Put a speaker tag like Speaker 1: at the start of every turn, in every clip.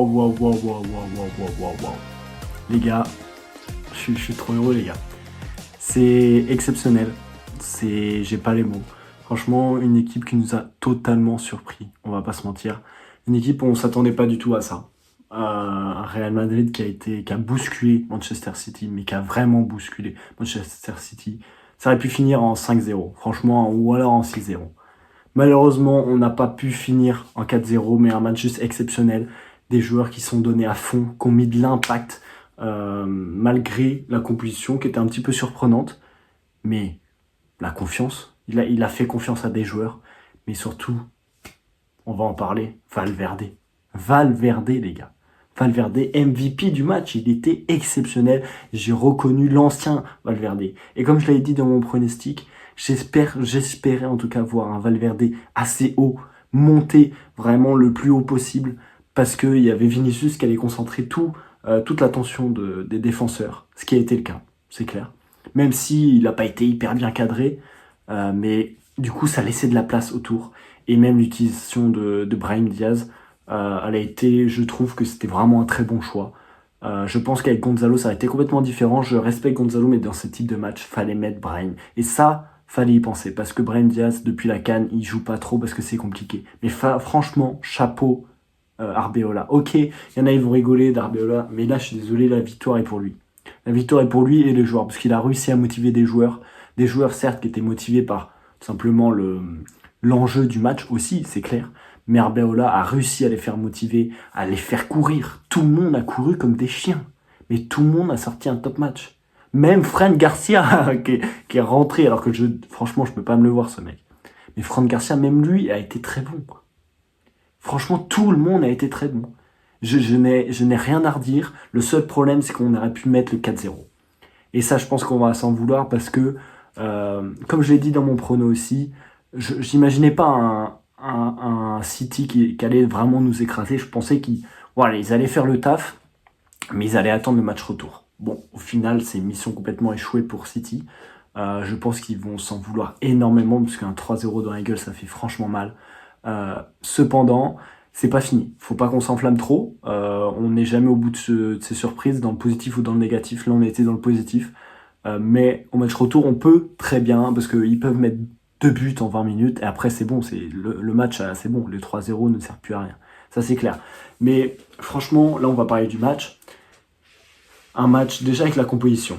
Speaker 1: Wow. Les gars, je suis trop heureux, les gars. C'est exceptionnel. J'ai pas les mots. Franchement, une équipe qui nous a totalement surpris. On va pas se mentir. Une équipe où on s'attendait pas du tout à ça. Un Real Madrid qui a bousculé Manchester City, mais qui a vraiment bousculé Manchester City. Ça aurait pu finir en 5-0, franchement, ou alors en 6-0. Malheureusement, on n'a pas pu finir en 4-0, mais un match juste exceptionnel. Des joueurs qui sont donnés à fond, qui ont mis de l'impact, malgré la composition qui était un petit peu surprenante. Mais la confiance, il a fait confiance à des joueurs. Mais surtout, on va en parler, Valverde. Valverde, les gars. Valverde, MVP du match, il était exceptionnel. J'ai reconnu l'ancien Valverde. Et comme je l'avais dit dans mon pronostic, j'espérais en tout cas voir un Valverde assez haut, monter vraiment le plus haut possible, parce qu'il y avait Vinicius qui allait concentrer toute l'attention des défenseurs, ce qui a été le cas, c'est clair. Même s'il n'a pas été hyper bien cadré, mais du coup ça laissait de la place autour. Et même l'utilisation de Brahim Diaz, elle a été, je trouve que c'était vraiment un très bon choix. Je pense qu'avec Gonzalo, ça a été complètement différent. Je respecte Gonzalo, mais dans ce type de match, fallait mettre Brahim. Et ça, fallait y penser. Parce que Brahim Diaz, depuis la CAN, il joue pas trop parce que c'est compliqué. Mais franchement, chapeau, Arbeloa. Ok, il y en a, ils vont rigoler d'Arbeola, mais là, je suis désolé, la victoire est pour lui. La victoire est pour lui et les joueurs, parce qu'il a réussi à motiver des joueurs. Des joueurs, certes, qui étaient motivés par simplement l'enjeu du match aussi, c'est clair. Mais Arbeloa a réussi à les faire motiver, à les faire courir. Tout le monde a couru comme des chiens. Mais tout le monde a sorti un top match. Même Fran Garcia, qui est rentré, alors que franchement, je peux pas me le voir, ce mec. Mais Fran Garcia, même lui, a été très bon. Franchement, tout le monde a été très bon. Je n'ai rien à redire. Le seul problème, c'est qu'on aurait pu mettre le 4-0. Et ça, je pense qu'on va s'en vouloir parce que, comme je l'ai dit dans mon prono aussi, j'imaginais pas un City qui allait vraiment nous écraser. Je pensais qu'ils ils allaient faire le taf, mais ils allaient attendre le match retour. Bon, au final, c'est une mission complètement échouée pour City. Je pense qu'ils vont s'en vouloir énormément, parce qu'un 3-0 dans la gueule, ça fait franchement mal. Cependant, c'est pas fini. Faut pas qu'on s'enflamme trop. On n'est jamais au bout de ces surprises, dans le positif ou dans le négatif. Là, on a été dans le positif. Mais au match retour, on peut très bien, parce qu'ils peuvent mettre 2 buts en 20 minutes, et après, c'est bon. Le match, c'est bon. Les 3-0 ne servent plus à rien. Ça, c'est clair. Mais franchement, là, on va parler du match. Un match, déjà avec la composition.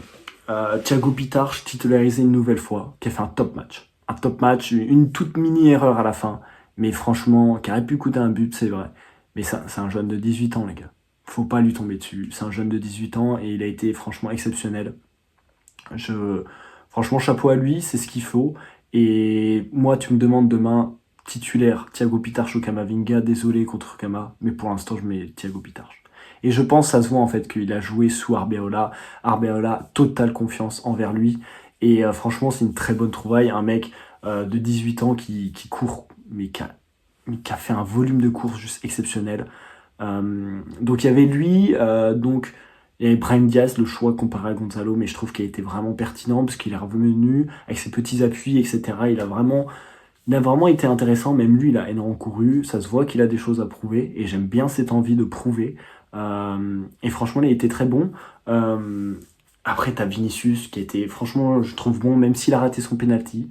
Speaker 1: Thiago Pitard, titularisé une nouvelle fois, qui a fait un top match. Un top match, une toute mini erreur à la fin. Mais franchement, qui aurait pu coûter un but, c'est vrai. Mais c'est un jeune de 18 ans, les gars. Faut pas lui tomber dessus. C'est un jeune de 18 ans et il a été franchement exceptionnel. Franchement, chapeau à lui, c'est ce qu'il faut. Et moi, tu me demandes demain, titulaire, Thiago Pitard ou Camavinga, désolé contre Kama, mais pour l'instant, je mets Thiago Pitard. Et je pense, ça se voit en fait, qu'il a joué sous Arbeloa. Arbeloa, totale confiance envers lui. Et franchement, c'est une très bonne trouvaille. Un mec de 18 ans qui court, mais qui a fait un volume de course juste exceptionnel. Donc il y avait lui, donc il y avait Brahim Diaz, le choix comparé à Gonzalo, mais je trouve qu'il a été vraiment pertinent parce qu'il est revenu avec ses petits appuis, etc. Il a vraiment été intéressant, même lui il a énormément couru, ça se voit qu'il a des choses à prouver et j'aime bien cette envie de prouver. Et franchement il a été très bon. Après t'as Vinicius qui a été franchement je trouve bon, même s'il a raté son penalty.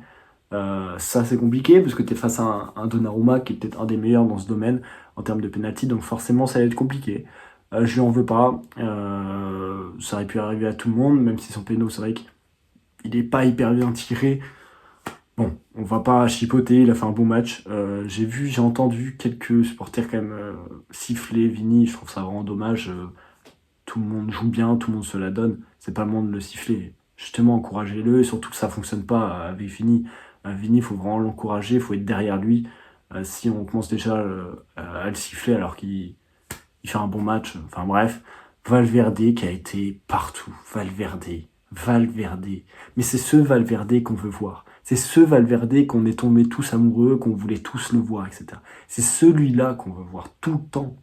Speaker 1: Ça c'est compliqué parce que tu es face à un Donnarumma qui est peut-être un des meilleurs dans ce domaine en termes de penalty, donc forcément ça va être compliqué. Je lui en veux pas, ça aurait pu arriver à tout le monde, même si son péno c'est vrai qu'il est pas hyper bien tiré. Bon, on va pas chipoter, il a fait un bon match. J'ai entendu quelques supporters quand même siffler Vini, je trouve ça vraiment dommage. Tout le monde joue bien, tout le monde se la donne, c'est pas le moment de le siffler. Justement, encouragez-le, et surtout que ça fonctionne pas avec Vini. Vini, il faut vraiment l'encourager, il faut être derrière lui. Si on commence déjà à le siffler alors qu'il fait un bon match, enfin bref. Valverde qui a été partout. Valverde. Mais c'est ce Valverde qu'on veut voir. C'est ce Valverde qu'on est tombés tous amoureux, qu'on voulait tous le voir, etc. C'est celui-là qu'on veut voir tout le temps.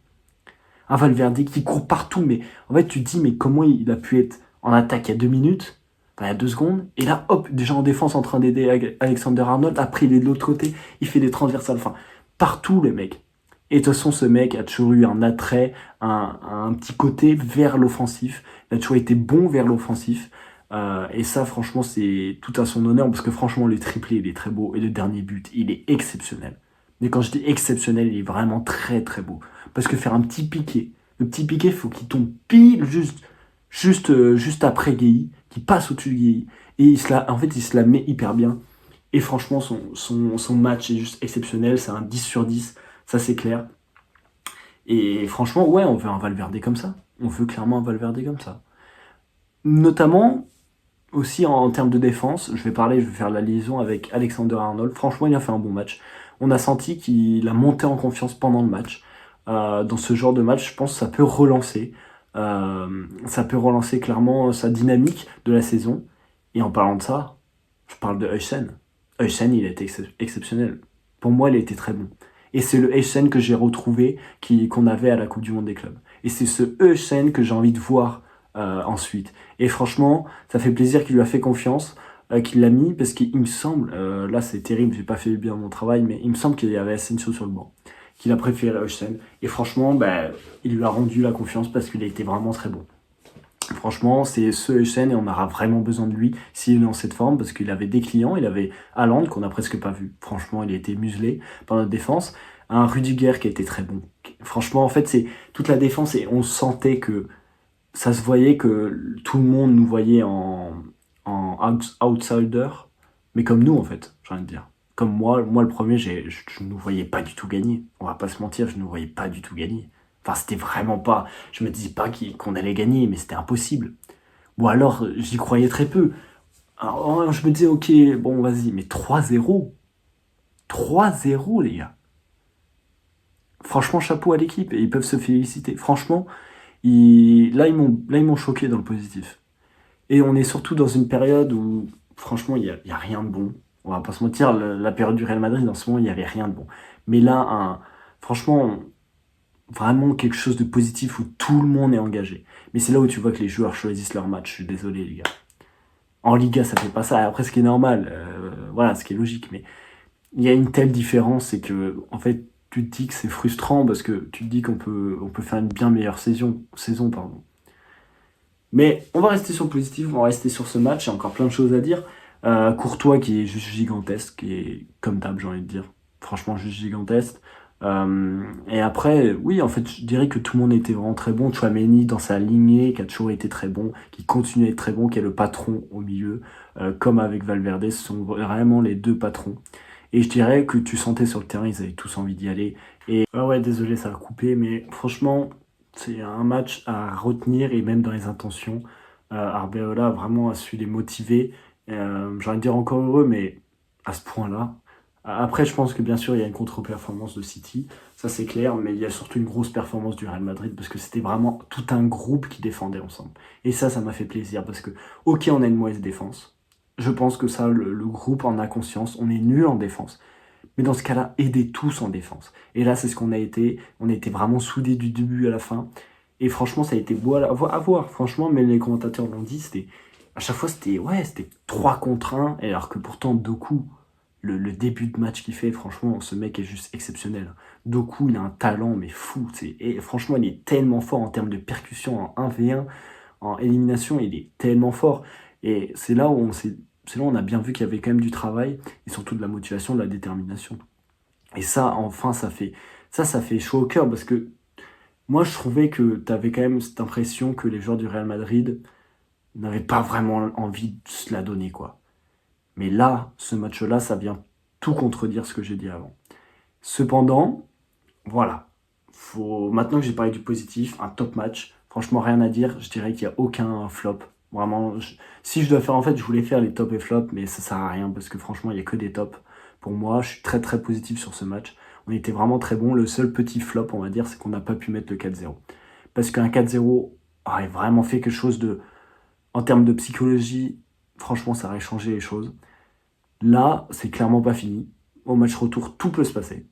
Speaker 1: Un Valverde qui court partout, mais en fait tu te dis mais comment il a pu être en attaque il y a 2 minutes, il y a 2 secondes, et là hop, déjà en défense en train d'aider Alexander Arnold, après il est de l'autre côté, il fait des transversales, enfin partout le mec. Et de toute façon, ce mec a toujours eu un attrait, un petit côté vers l'offensif. Il a toujours été bon vers l'offensif. Et ça, franchement, c'est tout à son honneur parce que franchement, le triplé, il est très beau. Et le dernier but, il est exceptionnel. Mais quand je dis exceptionnel, il est vraiment très très beau. Parce que faire un petit piqué, le petit piqué, il faut qu'il tombe pile juste après Gueye, qui passe au-dessus de Gueye. Et en fait, il se la met hyper bien. Et franchement, son match est juste exceptionnel. C'est un 10 sur 10, ça c'est clair. Et franchement, ouais, on veut un Valverde comme ça. On veut clairement un Valverde comme ça. Notamment, aussi en termes de défense, je vais faire la liaison avec Alexander Arnold. Franchement, il a fait un bon match. On a senti qu'il a monté en confiance pendant le match. Dans ce genre de match, je pense que ça peut relancer. Ça peut relancer clairement sa dynamique de la saison. Et en parlant de ça, je parle de Huysen. Huysen, il a été exceptionnel. Pour moi, il a été très bon. Et c'est le Huysen que j'ai retrouvé, qu'on avait à la Coupe du Monde des clubs. Et c'est ce Huysen que j'ai envie de voir ensuite. Et franchement, ça fait plaisir qu'il lui a fait confiance, qu'il l'a mis, parce qu'il me semble, là c'est terrible, j'ai pas fait bien mon travail, mais il me semble qu'il y avait Asensio sur le banc, qu'il a préféré Huysen. Et franchement, il lui a rendu la confiance parce qu'il a été vraiment très bon. Franchement, c'est ce Huysen et on aura vraiment besoin de lui s'il est dans cette forme parce qu'il avait des clients, il avait Haaland qu'on a presque pas vu. Franchement, il a été muselé par notre défense. Un Rudiger qui a été très bon. Franchement, en fait, c'est toute la défense et on sentait que ça se voyait que tout le monde nous voyait en outsider, mais comme nous en fait, j'ai envie de dire. Comme moi le premier, je ne nous voyais pas du tout gagner. On va pas se mentir, je ne nous voyais pas du tout gagner. Enfin, c'était vraiment pas. Je me disais pas qu'on allait gagner, mais c'était impossible. Ou alors, j'y croyais très peu. Alors, je me disais, ok, bon, vas-y, mais 3-0. 3-0, les gars. Franchement, chapeau à l'équipe. Et ils peuvent se féliciter. Franchement, là, ils m'ont choqué dans le positif. Et on est surtout dans une période où, franchement, il y a rien de bon. On va pas se mentir, la période du Real Madrid, en ce moment, il n'y avait rien de bon. Mais là, franchement, vraiment quelque chose de positif où tout le monde est engagé. Mais c'est là où tu vois que les joueurs choisissent leur match. Je suis désolé, les gars. En Liga, ça fait pas ça. Après, ce qui est normal, voilà, ce qui est logique. Mais il y a une telle différence, c'est que, en fait, tu te dis que c'est frustrant parce que tu te dis on peut faire une bien meilleure saison, pardon. Mais on va rester sur le positif, on va rester sur ce match, il y a encore plein de choses à dire. Courtois qui est juste gigantesque, qui est comme d'hab, j'ai envie de dire. Franchement, juste gigantesque. Et après, oui, en fait, je dirais que tout le monde était vraiment très bon. Tchouaméni dans sa lignée, qui a toujours été très bon, qui continue à être très bon, qui est le patron au milieu, comme avec Valverde, ce sont vraiment les deux patrons. Et je dirais que tu sentais sur le terrain, ils avaient tous envie d'y aller. Et ouais, désolé, ça a coupé, mais franchement, c'est un match à retenir et même dans les intentions. Arbeloa vraiment a su les motiver. J'ai envie de dire encore heureux, mais à ce point-là. Après, je pense que bien sûr, il y a une contre-performance de City, ça c'est clair, mais il y a surtout une grosse performance du Real Madrid parce que c'était vraiment tout un groupe qui défendait ensemble. Et ça m'a fait plaisir parce que, ok, on a une mauvaise défense. Je pense que ça, le groupe en a conscience. On est nul en défense. Mais dans ce cas-là, aidez tous en défense. Et là, c'est ce qu'on a été. On a été vraiment soudés du début à la fin. Et franchement, ça a été beau à voir. Franchement, même les commentateurs l'ont dit, à chaque fois, c'était 3 contre 1. Et alors que pourtant, Doku, le début de match qu'il fait, franchement, ce mec est juste exceptionnel. Doku, il a un talent, mais fou. Et franchement, il est tellement fort en termes de percussion en 1v1, en élimination, il est tellement fort. Et c'est là où on a bien vu qu'il y avait quand même du travail et surtout de la motivation, de la détermination. Et ça, enfin, ça fait chaud au cœur parce que moi, je trouvais que tu avais quand même cette impression que les joueurs du Real Madrid n'avaient pas vraiment envie de se la donner, quoi. Mais là, ce match-là, ça vient tout contredire ce que j'ai dit avant. Cependant, voilà. Maintenant que j'ai parlé du positif, un top match. Franchement, rien à dire. Je dirais qu'il n'y a aucun flop. Vraiment, si je dois faire, en fait, je voulais faire les tops et flops, mais ça sert à rien parce que franchement, il n'y a que des tops. Pour moi, je suis très très positif sur ce match. On était vraiment très bon. Le seul petit flop, on va dire, c'est qu'on n'a pas pu mettre le 4-0. Parce qu'un 4-0 aurait vraiment fait quelque chose de. En termes de psychologie, franchement, ça aurait changé les choses. Là, c'est clairement pas fini. Au match retour, tout peut se passer.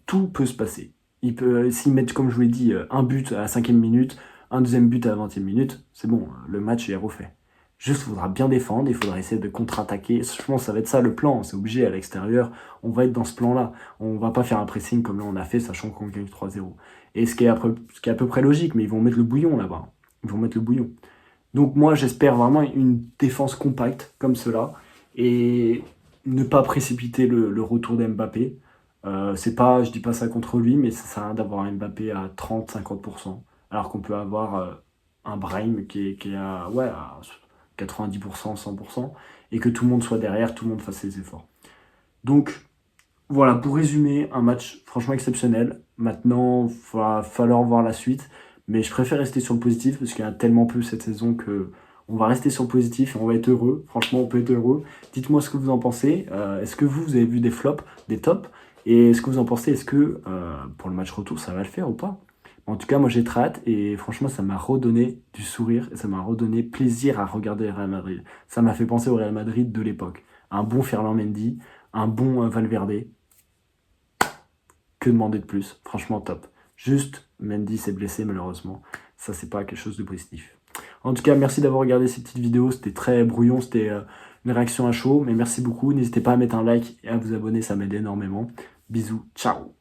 Speaker 1: Tout peut se passer. S'ils mettent, comme je vous l'ai dit, un but à la 5e minute, un deuxième but à la 20e minute, c'est bon, le match est refait. Juste, il faudra bien défendre, il faudra essayer de contre-attaquer. Je pense que ça va être ça le plan, c'est obligé à l'extérieur. On va être dans ce plan-là. On va pas faire un pressing comme là on a fait, sachant qu'on gagne 3-0. Et ce qui est à peu près logique, mais ils vont mettre le bouillon là-bas. Ils vont mettre le bouillon. Donc moi, j'espère vraiment une défense compacte comme cela et ne pas précipiter le retour d'Mbappé. C'est pas, je dis pas ça contre lui, mais ça sert à rien d'avoir un Mbappé à 30-50%, alors qu'on peut avoir un Brahim qui est à 90%, 100%, et que tout le monde soit derrière, tout le monde fasse ses efforts. Donc voilà, pour résumer, un match franchement exceptionnel. Maintenant, il va falloir voir la suite. Mais je préfère rester sur le positif parce qu'il y en a tellement peu cette saison que on va rester sur le positif et on va être heureux. Franchement, on peut être heureux. Dites-moi ce que vous en pensez. Est-ce que vous avez vu des flops, des tops? Et est-ce que vous en pensez? Est-ce que pour le match retour, ça va le faire ou pas? En tout cas, moi j'ai très hâte et franchement, ça m'a redonné du sourire et ça m'a redonné plaisir à regarder le Real Madrid. Ça m'a fait penser au Real Madrid de l'époque. Un bon Ferland Mendy, un bon Valverde. Que demander de plus? Franchement, top. Juste, Mendy s'est blessé malheureusement. Ça, c'est pas quelque chose de positif. En tout cas, merci d'avoir regardé ces petites vidéos. C'était très brouillon, c'était une réaction à chaud. Mais merci beaucoup. N'hésitez pas à mettre un like et à vous abonner, ça m'aide énormément. Bisous, ciao!